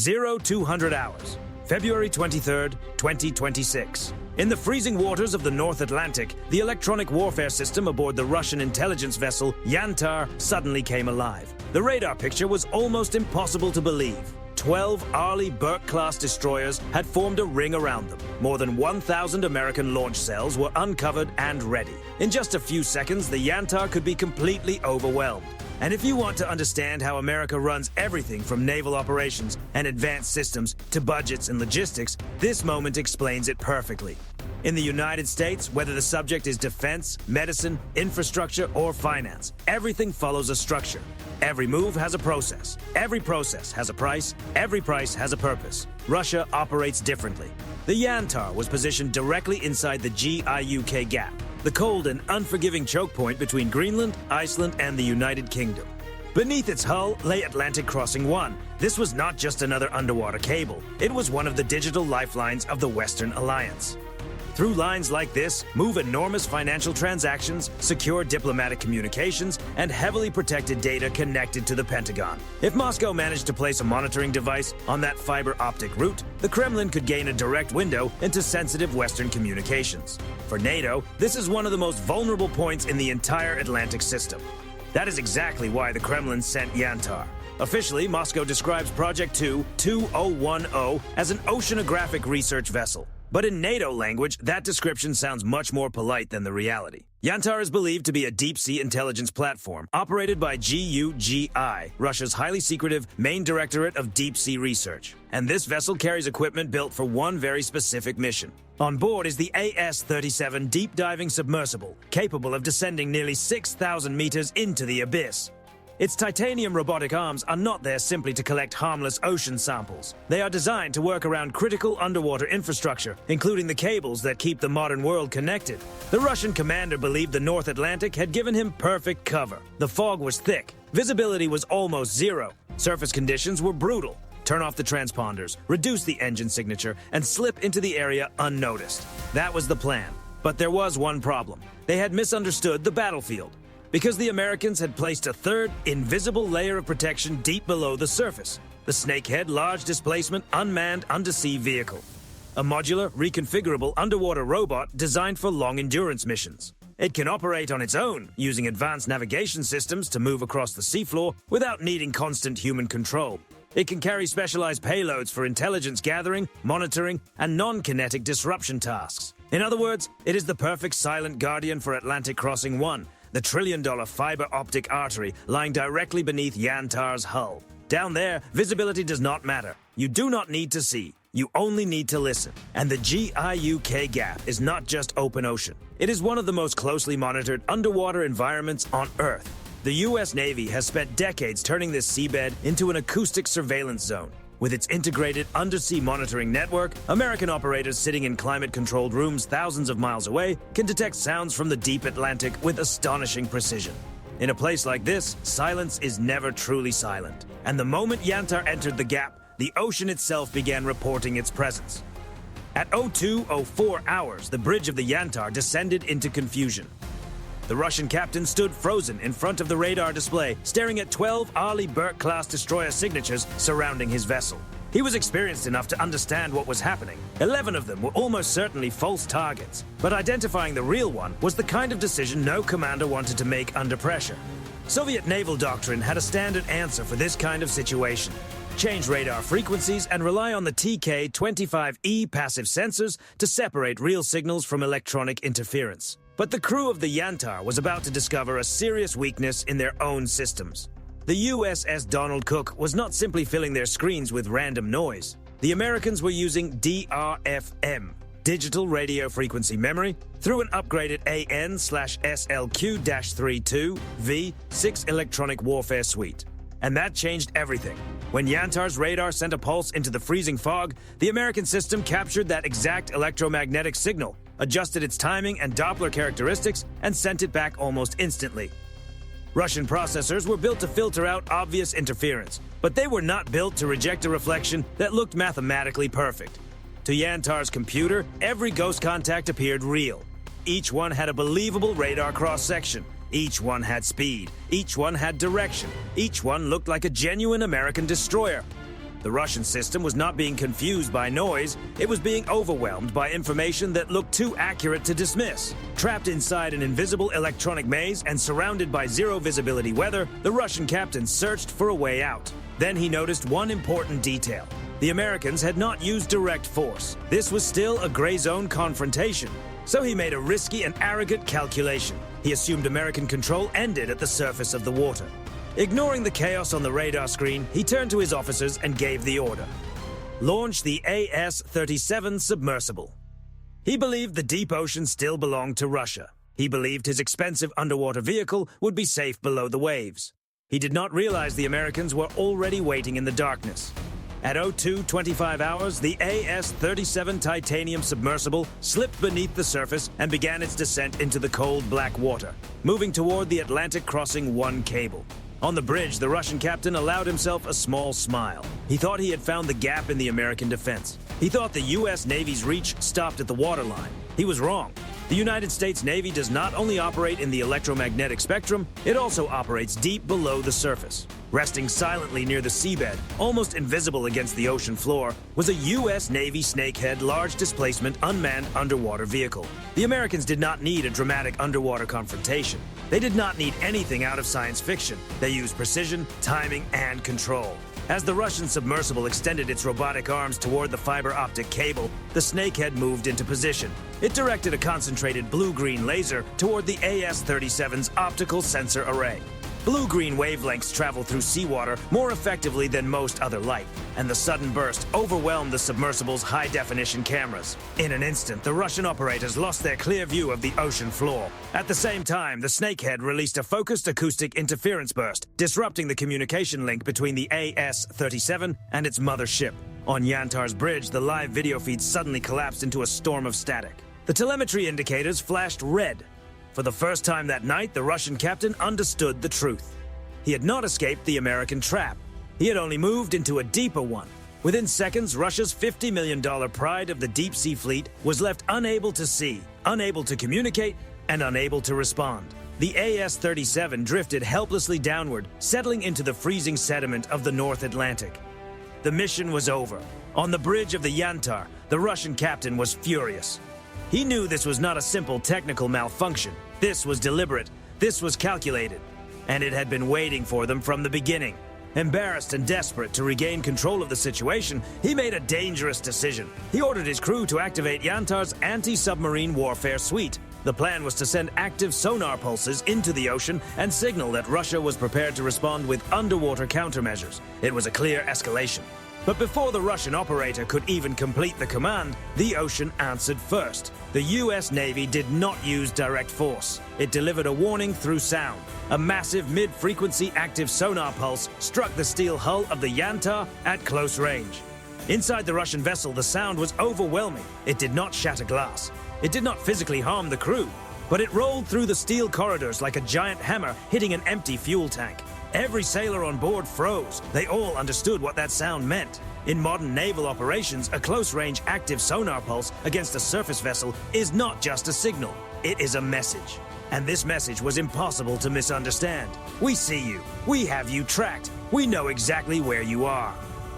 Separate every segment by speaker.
Speaker 1: 0200 hours, February 23, 2026. In the freezing waters of the North Atlantic, the electronic warfare system aboard the Russian intelligence vessel Yantar suddenly came alive. The radar picture was almost impossible to believe. 12 Arleigh Burke-class destroyers had formed a ring around them. More than 1,000 American launch cells were uncovered and ready. In just a few seconds, the Yantar could be completely overwhelmed. And if you want to understand how America runs everything from naval operations and advanced systems to budgets and logistics, this moment explains it perfectly. In the United States, whether the subject is defense, medicine, infrastructure, or finance, everything follows a structure. Every move has a process. Every process has a price. Every price has a purpose. Russia operates differently. The Yantar was positioned directly inside the GIUK gap, the cold and unforgiving choke point between Greenland, Iceland, and the United Kingdom. Beneath its hull lay Atlantic Crossing 1. This was not just another underwater cable. It was one of the digital lifelines of the Western Alliance. Through lines like this, move enormous financial transactions, secure diplomatic communications, and heavily protected data connected to the Pentagon. If Moscow managed to place a monitoring device on that fiber optic route, the Kremlin could gain a direct window into sensitive Western communications. For NATO, this is one of the most vulnerable points in the entire Atlantic system. That is exactly why the Kremlin sent Yantar. Officially, Moscow describes Project 2010 as an oceanographic research vessel. But in NATO language, that description sounds much more polite than the reality. Yantar is believed to be a deep-sea intelligence platform operated by GUGI, Russia's highly secretive main directorate of deep-sea research. And this vessel carries equipment built for one very specific mission. On board is the AS-37 deep-diving submersible, capable of descending nearly 6,000 meters into the abyss. Its titanium robotic arms are not there simply to collect harmless ocean samples. They are designed to work around critical underwater infrastructure, including the cables that keep the modern world connected. The Russian commander believed the North Atlantic had given him perfect cover. The fog was thick. Visibility was almost zero. Surface conditions were brutal. Turn off the transponders, reduce the engine signature, and slip into the area unnoticed. That was the plan. But there was one problem. They had misunderstood the battlefield. Because the Americans had placed a third, invisible layer of protection deep below the surface. The Snakehead Large Displacement Unmanned Undersea Vehicle. A modular, reconfigurable underwater robot designed for long-endurance missions. It can operate on its own, using advanced navigation systems to move across the seafloor without needing constant human control. It can carry specialized payloads for intelligence gathering, monitoring, and non-kinetic disruption tasks. In other words, it is the perfect silent guardian for Atlantic Crossing 1, the trillion-dollar fiber optic artery lying directly beneath Yantar's hull. Down there, visibility does not matter. You do not need to see. You only need to listen. And the GIUK gap is not just open ocean. It is one of the most closely monitored underwater environments on Earth. The U.S. Navy has spent decades turning this seabed into an acoustic surveillance zone. With its integrated undersea monitoring network, American operators sitting in climate-controlled rooms thousands of miles away can detect sounds from the deep Atlantic with astonishing precision. In a place like this, silence is never truly silent. And the moment Yantar entered the gap, the ocean itself began reporting its presence. At 0204 hours, the bridge of the Yantar descended into confusion. The Russian captain stood frozen in front of the radar display, staring at 12 Arleigh Burke-class destroyer signatures surrounding his vessel. He was experienced enough to understand what was happening. 11 of them were almost certainly false targets, but identifying the real one was the kind of decision no commander wanted to make under pressure. Soviet naval doctrine had a standard answer for this kind of situation. Change radar frequencies and rely on the TK-25E passive sensors to separate real signals from electronic interference. But the crew of the Yantar was about to discover a serious weakness in their own systems. The USS Donald Cook was not simply filling their screens with random noise. The Americans were using DRFM, Digital Radio Frequency Memory, through an upgraded AN/SLQ-32V6 electronic warfare suite. And that changed everything. When Yantar's radar sent a pulse into the freezing fog, the American system captured that exact electromagnetic signal, adjusted its timing and Doppler characteristics, and sent it back almost instantly. Russian processors were built to filter out obvious interference, but they were not built to reject a reflection that looked mathematically perfect. To Yantar's computer, every ghost contact appeared real. Each one had a believable radar cross-section. Each one had speed. Each one had direction. Each one looked like a genuine American destroyer. The Russian system was not being confused by noise, it was being overwhelmed by information that looked too accurate to dismiss. Trapped inside an invisible electronic maze and surrounded by zero visibility weather, the Russian captain searched for a way out. Then he noticed one important detail. The Americans had not used direct force. This was still a gray zone confrontation. So he made a risky and arrogant calculation. He assumed American control ended at the surface of the water. Ignoring the chaos on the radar screen, he turned to his officers and gave the order. Launch the AS-37 submersible. He believed the deep ocean still belonged to Russia. He believed his expensive underwater vehicle would be safe below the waves. He did not realize the Americans were already waiting in the darkness. At 02:25 hours, the AS-37 titanium submersible slipped beneath the surface and began its descent into the cold black water, moving toward the Atlantic crossing 1 cable. On the bridge, the Russian captain allowed himself a small smile. He thought he had found the gap in the American defense. He thought the U.S. Navy's reach stopped at the waterline. He was wrong. The United States Navy does not only operate in the electromagnetic spectrum, it also operates deep below the surface. Resting silently near the seabed, almost invisible against the ocean floor, was a U.S. Navy Snakehead large displacement unmanned underwater vehicle. The Americans did not need a dramatic underwater confrontation. They did not need anything out of science fiction. They used precision, timing, and control. As the Russian submersible extended its robotic arms toward the fiber optic cable, the Snakehead moved into position. It directed a concentrated blue-green laser toward the AS-37's optical sensor array. Blue-green wavelengths travel through seawater more effectively than most other light, and the sudden burst overwhelmed the submersible's high-definition cameras. In an instant, the Russian operators lost their clear view of the ocean floor. At the same time, the Snakehead released a focused acoustic interference burst, disrupting the communication link between the AS-37 and its mother ship. On Yantar's bridge, the live video feed suddenly collapsed into a storm of static. The telemetry indicators flashed red. For the first time that night, the Russian captain understood the truth. He had not escaped the American trap. He had only moved into a deeper one. Within seconds, Russia's $50 million pride of the deep-sea fleet was left unable to see, unable to communicate, and unable to respond. The AS-37 drifted helplessly downward, settling into the freezing sediment of the North Atlantic. The mission was over. On the bridge of the Yantar, the Russian captain was furious. He knew this was not a simple technical malfunction. This was deliberate. This was calculated. And it had been waiting for them from the beginning. Embarrassed and desperate to regain control of the situation, he made a dangerous decision. He ordered his crew to activate Yantar's anti-submarine warfare suite. The plan was to send active sonar pulses into the ocean and signal that Russia was prepared to respond with underwater countermeasures. It was a clear escalation. But before the Russian operator could even complete the command, the ocean answered first. The U.S. Navy did not use direct force. It delivered a warning through sound. A massive mid-frequency active sonar pulse struck the steel hull of the Yantar at close range. Inside the Russian vessel, the sound was overwhelming. It did not shatter glass. It did not physically harm the crew, but it rolled through the steel corridors like a giant hammer hitting an empty fuel tank. Every sailor on board froze. They all understood what that sound meant. In modern naval operations, a close-range active sonar pulse against a surface vessel is not just a signal. It is a message. And this message was impossible to misunderstand. We see you. We have you tracked. We know exactly where you are.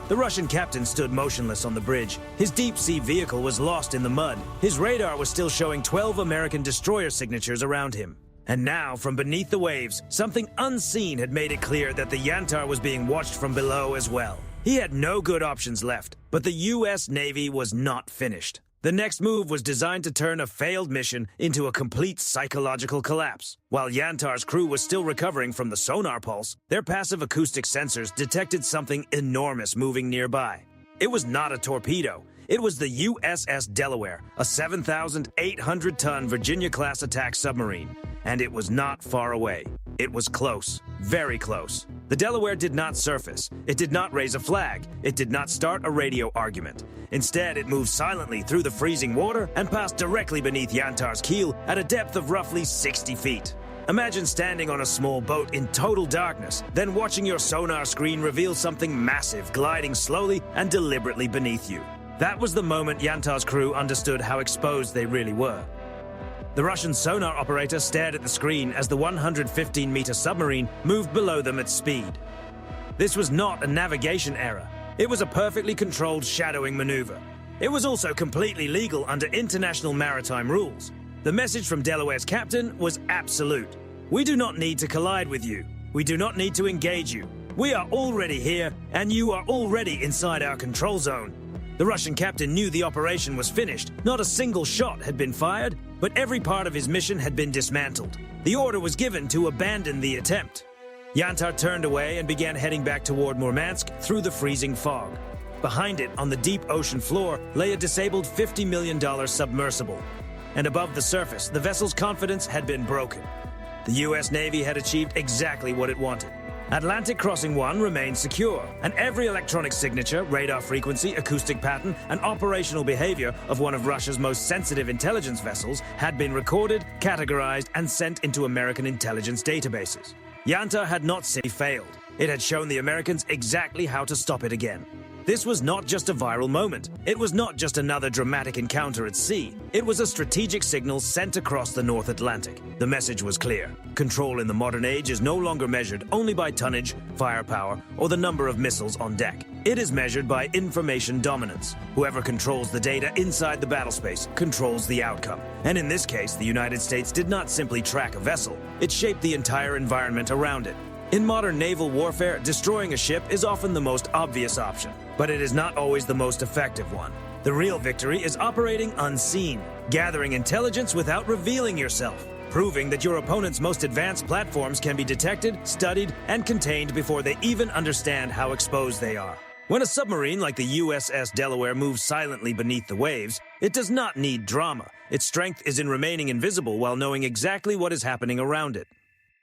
Speaker 1: The Russian captain stood motionless on the bridge. His deep-sea vehicle was lost in the mud. His radar was still showing 12 American destroyer signatures around him. And now, from beneath the waves, something unseen had made it clear that the Yantar was being watched from below as well. He had no good options left, but the U.S. Navy was not finished. The next move was designed to turn a failed mission into a complete psychological collapse. While Yantar's crew was still recovering from the sonar pulse, their passive acoustic sensors detected something enormous moving nearby. It was not a torpedo. It was the USS Delaware, a 7,800-ton Virginia-class attack submarine. And it was not far away. It was close, very close. The Delaware did not surface. It did not raise a flag. It did not start a radio argument. Instead, it moved silently through the freezing water and passed directly beneath Yantar's keel at a depth of roughly 60 feet. Imagine standing on a small boat in total darkness, then watching your sonar screen reveal something massive gliding slowly and deliberately beneath you. That was the moment Yantar's crew understood how exposed they really were. The Russian sonar operator stared at the screen as the 115-meter submarine moved below them at speed. This was not a navigation error. It was a perfectly controlled shadowing maneuver. It was also completely legal under international maritime rules. The message from Delaware's captain was absolute. We do not need to collide with you. We do not need to engage you. We are already here, and you are already inside our control zone. The Russian captain knew the operation was finished. Not a single shot had been fired, but every part of his mission had been dismantled. The order was given to abandon the attempt. Yantar turned away and began heading back toward Murmansk through the freezing fog. Behind it, on the deep ocean floor, lay a disabled $50 million submersible. And above the surface, the vessel's confidence had been broken. The U.S. Navy had achieved exactly what it wanted. Atlantic Crossing 1 remained secure, and every electronic signature, radar frequency, acoustic pattern, and operational behavior of one of Russia's most sensitive intelligence vessels had been recorded, categorized, and sent into American intelligence databases. Yantar had not simply failed. It had shown the Americans exactly how to stop it again. This was not just a viral moment. It was not just another dramatic encounter at sea. It was a strategic signal sent across the North Atlantic. The message was clear. Control in the modern age is no longer measured only by tonnage, firepower, or the number of missiles on deck. It is measured by information dominance. Whoever controls the data inside the battlespace controls the outcome. And in this case, the United States did not simply track a vessel. It shaped the entire environment around it. In modern naval warfare, destroying a ship is often the most obvious option, but it is not always the most effective one. The real victory is operating unseen, gathering intelligence without revealing yourself, proving that your opponent's most advanced platforms can be detected, studied, and contained before they even understand how exposed they are. When a submarine like the USS Delaware moves silently beneath the waves, it does not need drama. Its strength is in remaining invisible while knowing exactly what is happening around it.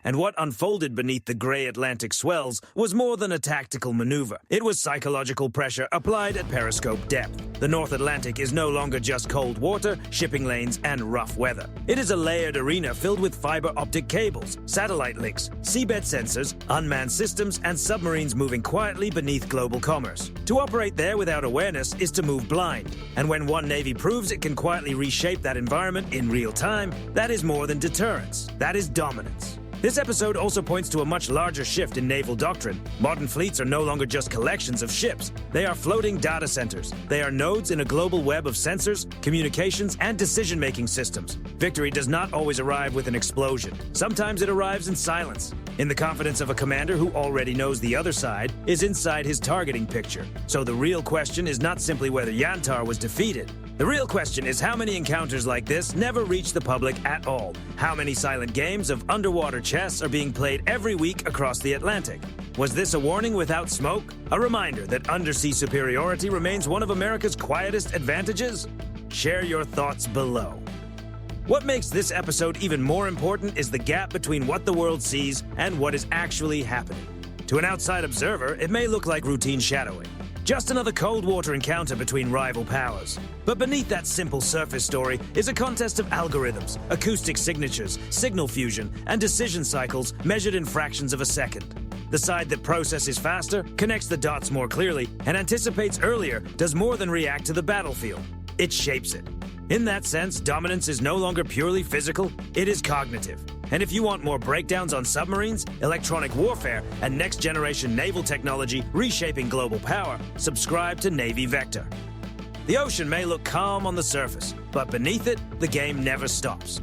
Speaker 1: And what unfolded beneath the gray Atlantic swells was more than a tactical maneuver. It was psychological pressure applied at periscope depth. The North Atlantic is no longer just cold water, shipping lanes, and rough weather. It is a layered arena filled with fiber optic cables, satellite links, seabed sensors, unmanned systems, and submarines moving quietly beneath global commerce. To operate there without awareness is to move blind. And when one Navy proves it can quietly reshape that environment in real time, that is more than deterrence. That is dominance. This episode also points to a much larger shift in naval doctrine. Modern fleets are no longer just collections of ships. They are floating data centers. They are nodes in a global web of sensors, communications, and decision-making systems. Victory does not always arrive with an explosion. Sometimes it arrives in silence. In the confidence of a commander who already knows the other side is inside his targeting picture. So the real question is not simply whether Yantar was defeated. The real question is how many encounters like this never reach the public at all. How many silent games of underwater chess are being played every week across the Atlantic? Was this a warning without smoke? A reminder that undersea superiority remains one of America's quietest advantages? Share your thoughts below. What makes this episode even more important is the gap between what the world sees and what is actually happening. To an outside observer, it may look like routine shadowing. Just another cold water encounter between rival powers. But beneath that simple surface story is a contest of algorithms, acoustic signatures, signal fusion, and decision cycles measured in fractions of a second. The side that processes faster, connects the dots more clearly, and anticipates earlier does more than react to the battlefield. It shapes it. In that sense, dominance is no longer purely physical, it is cognitive. And if you want more breakdowns on submarines, electronic warfare, and next-generation naval technology reshaping global power, subscribe to Navy Vector. The ocean may look calm on the surface, but beneath it, the game never stops.